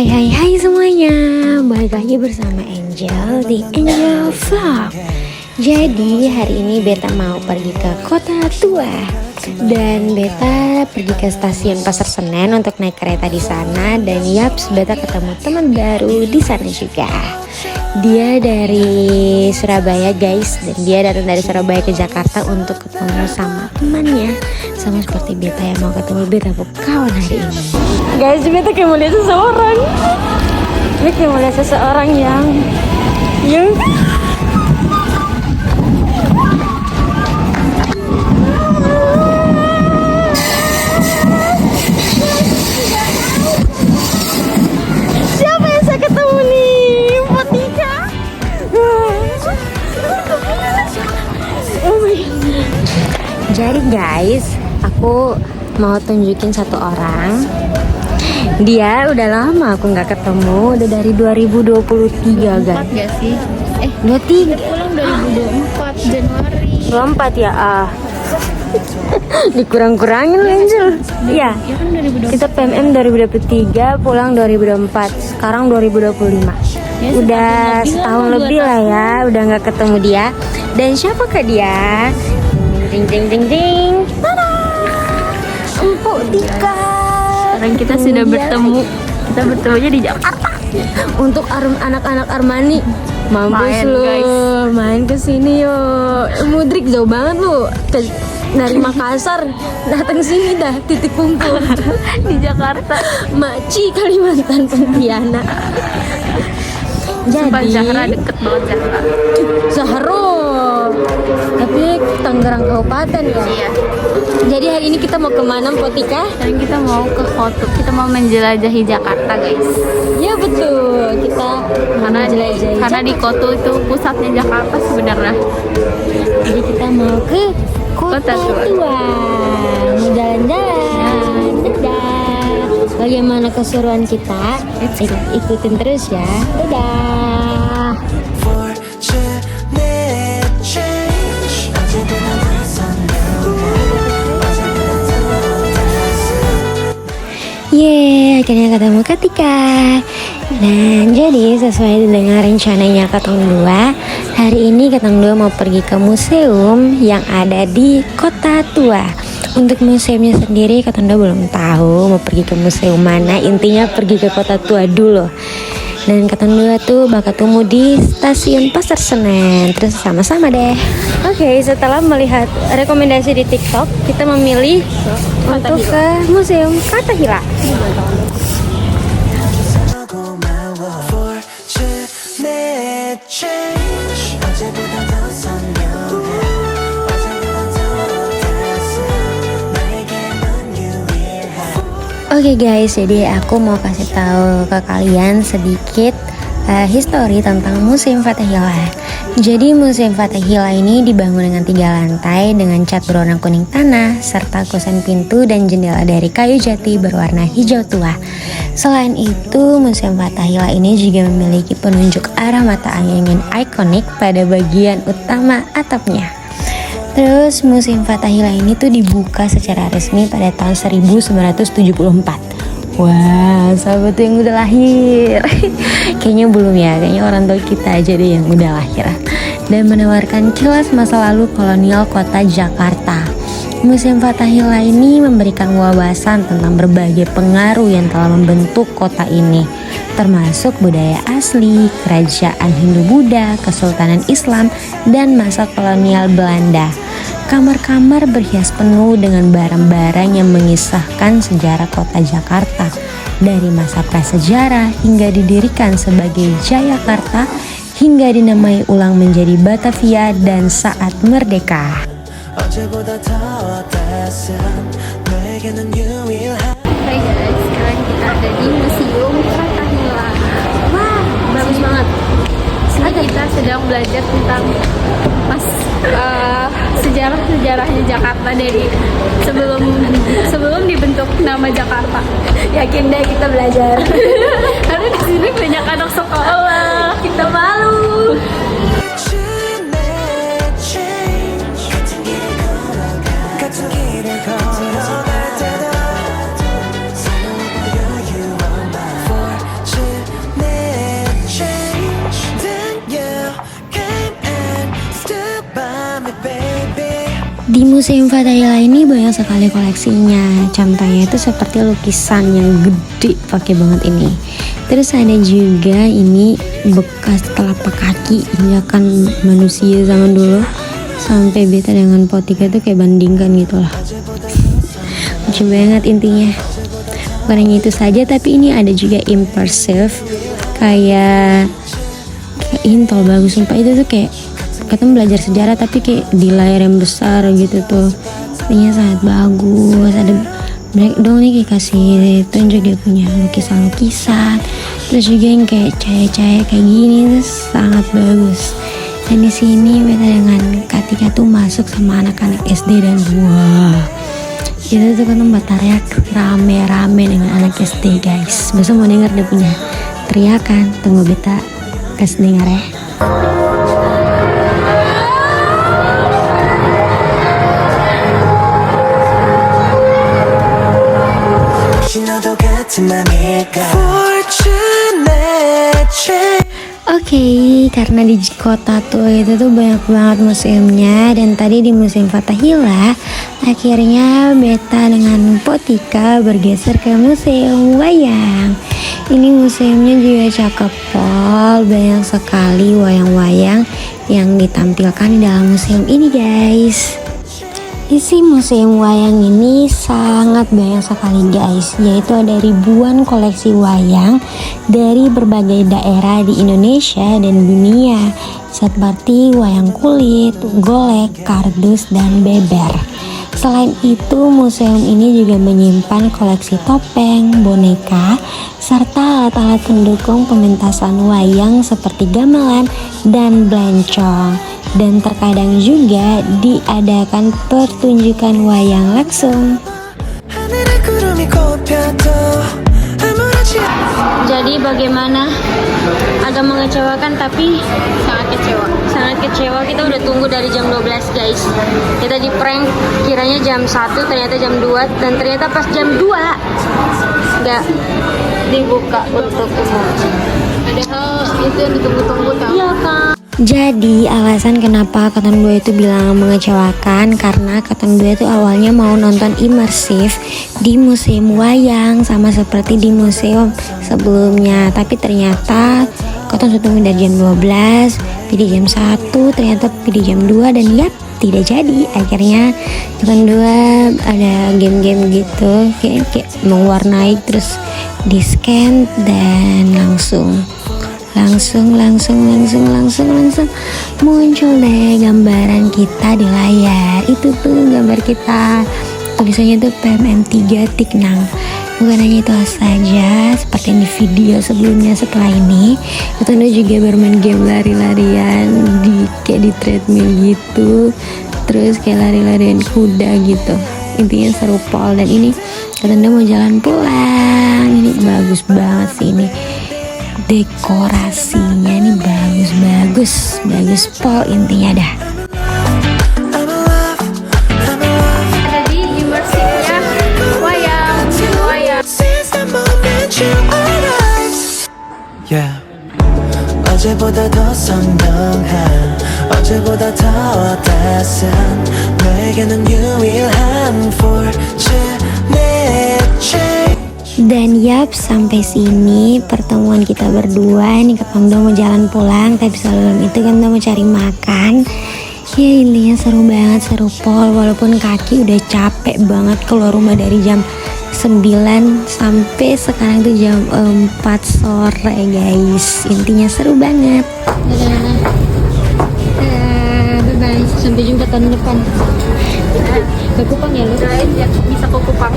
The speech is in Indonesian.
Hai hai hai semuanya, balik lagi bersama Angel di Angel Vlog. Jadi hari ini Beta mau pergi ke kota tua dan Beta pergi ke stasiun Pasar Senen untuk naik kereta di sana. Dan yaps, Beta ketemu teman baru di sana juga. Dia dari Surabaya guys, dan dia datang dari Surabaya ke Jakarta untuk ketemu sama temannya. Sama seperti Beta yang mau ketemu Beta kawan hari ini. Guys, Beta kayak mau lihat seseorang. Beta kayak mau lihat seseorang yang siapa yang saya ketemu nih? Potika. Oh my god. Jadi guys, aku mau tunjukin satu orang. Dia udah lama aku nggak ketemu, udah dari 2023 guys. 24 gak sih? 23. Pulang 2024 Januari. 24 ya dikurang-kurangin Angel. Iya. Ya kan 2024. Kita PMM 2023, pulang 2024. Sekarang 2025. Ya, Udah setahun lebih lah ya, udah nggak ketemu dia. Dan siapakah dia? Ding ding ding ding. Tada! Empuk Tika. Sekarang kita sudah bertemu. Kita bertemunya di Jakarta. Untuk anak-anak Armani, mampus Main, lu, guys. main kesini yuk. Mudrik jauh banget lu, dari Makassar datang sini dah, titik kumpul Di Jakarta. Maci, Kalimantan, Pontianak. Sumpah Jadi Zahra deket banget Zahra. Zahro, tapi Tangerang Kabupaten ya. Iya. Jadi hari ini kita mau kemana Potika? Sekarang kita mau ke Koto. Kita mau menjelajahi Jakarta guys. Ya betul, kita Karena di Koto itu pusatnya Jakarta sebenarnya. Jadi kita mau ke kota Kota tua. tua, mau jalan-jalan. Dadah. Bagaimana keseruan kita? Ikutin terus ya. Dadah. Yeay, akhirnya ketemu Ketika. Dan jadi sesuai dengan rencananya Ketong Dua, hari ini Ketong Dua mau pergi ke museum yang ada di kota tua. Untuk museumnya sendiri Ketong Dua belum tahu mau pergi ke museum mana, intinya pergi ke kota tua dulu. Dan Ketong Dua tuh bakal temu di stasiun Pasar Senen. Terus sama-sama deh. Oke, setelah melihat rekomendasi di TikTok, kita memilih untuk ke museum Fathahillah. Oke guys, jadi aku mau kasih tahu ke kalian sedikit histori tentang Museum Fathahillah. Jadi Museum Fathahillah ini dibangun dengan 3 lantai dengan cat berwarna kuning tanah serta kusen pintu dan jendela dari kayu jati berwarna hijau tua. Selain itu, Museum Fathahillah ini juga memiliki penunjuk arah mata angin ikonik pada bagian utama atapnya. Terus Museum Fathahillah ini tuh dibuka secara resmi pada tahun 1974. Wah, sahabat yang udah lahir. Kayaknya belum ya, kayaknya orang tua kita aja deh yang udah lahir. Dan menawarkan kilas masa lalu kolonial kota Jakarta. Museum Fathahillah ini memberikan wawasan tentang berbagai pengaruh yang telah membentuk kota ini, termasuk budaya asli, kerajaan Hindu-Buddha, Kesultanan Islam, dan masa kolonial Belanda. Kamar-kamar berhias penuh dengan barang-barang yang mengisahkan sejarah kota Jakarta, dari masa prasejarah hingga didirikan sebagai Jayakarta, hingga dinamai ulang menjadi Batavia dan saat merdeka. Hai guys, sekarang kita ada di Museum Fathahillah. Wah, bagus banget. Sini kita sedang belajar tentang sejarah-sejarahnya Jakarta dari sebelum dibentuk nama Jakarta. Yakin deh kita belajar. Karena di sini banyak anak sekolah. Kita malu. Di Museum Fathahillah ini banyak sekali koleksinya. Contohnya itu seperti lukisan yang gede pakai banget ini. Terus ada juga ini bekas telapak kaki injakan manusia zaman dulu. Sampai beta dengan Potika tuh kayak bandingkan gitu lah. Lucu banget intinya. Bukan hanya itu saja, tapi ini ada juga immersive kayak intol bagus sumpah. Itu tuh kayak katanya belajar sejarah tapi kayak di layar yang besar gitu tuh. Ini sangat bagus. Ada breakdown nih, kayak kasih tunjuk dia punya lukisan-lukisan. Terus juga yang kayak cahaya-cahaya kayak gini tuh sangat bagus. Dan di sini beta dengan Katika tuh masuk sama anak-anak SD dan wah, itu tuh kan tempat teriak rame-rame dengan anak SD guys. Besok mau denger dia punya teriakan, tunggu beta kasih dengar ya. Oke, karena di kota tuh itu tuh banyak banget museumnya, dan tadi di Museum Fathahillah akhirnya beta dengan Potika bergeser ke Museum Wayang. Ini museumnya juga cakep pol, banyak sekali wayang-wayang yang ditampilkan di dalam museum ini guys. Isi museum wayang ini sangat banyak sekali guys, yaitu ada ribuan koleksi wayang dari berbagai daerah di Indonesia dan dunia, seperti wayang kulit, golek, kardus, dan beber. Selain itu, museum ini juga menyimpan koleksi topeng, boneka, serta alat-alat pendukung pementasan wayang seperti gamelan dan belencong. Dan terkadang juga diadakan pertunjukan wayang langsung. Jadi bagaimana? Agak mengecewakan tapi Sangat kecewa. sangat kecewa. Kita udah tunggu dari jam 12 guys. Kita di prank kiranya jam 1, ternyata jam 2, dan ternyata pas jam 2 nggak dibuka untuk umum. Padahal itu yang ditunggu-tunggu tau. Iya kan. Jadi alasan kenapa Cotton Boy itu bilang mengecewakan karena Cotton Boy itu awalnya mau nonton imersif di museum wayang sama seperti di museum sebelumnya, tapi ternyata Cotton sudah tunggu dari jam 12, pilih jam 1, ternyata pilih jam 2, dan yap, tidak jadi. Akhirnya Cotton 2 ada game-game gitu kayak mewarnai, terus di scan dan langsung muncul deh gambaran kita di layar. Itu tuh gambar kita, tulisannya tuh PMM3 Bukan hanya itu saja, seperti di video sebelumnya. Setelah ini itu juga bermain game lari-larian kayak di treadmill gitu, terus kayak lari-larian kuda gitu. Intinya seru pol. Dan ini katanya mau jalan pulang. Ini bagus banget sih ini. Dekorasinya ini bagus pol intinya dah. Ada di imersifnya wayang. Yeah. 어제보다 더 선명한 어제보다 더 따스한 너에게는 유일한 fortune. Dan yap, sampai sini pertemuan kita berdua. Ini Kang Do mau jalan pulang, tapi sebelum itu kan Do mau cari makan. Ya intinya seru banget, seru pol. Walaupun kaki udah capek banget keluar rumah dari jam 9 sampai sekarang tuh jam 4 sore guys. Intinya seru banget. Bye-bye, sampai jumpa tahun depan. Ke Kupang ya lu? Bisa ke Kupang.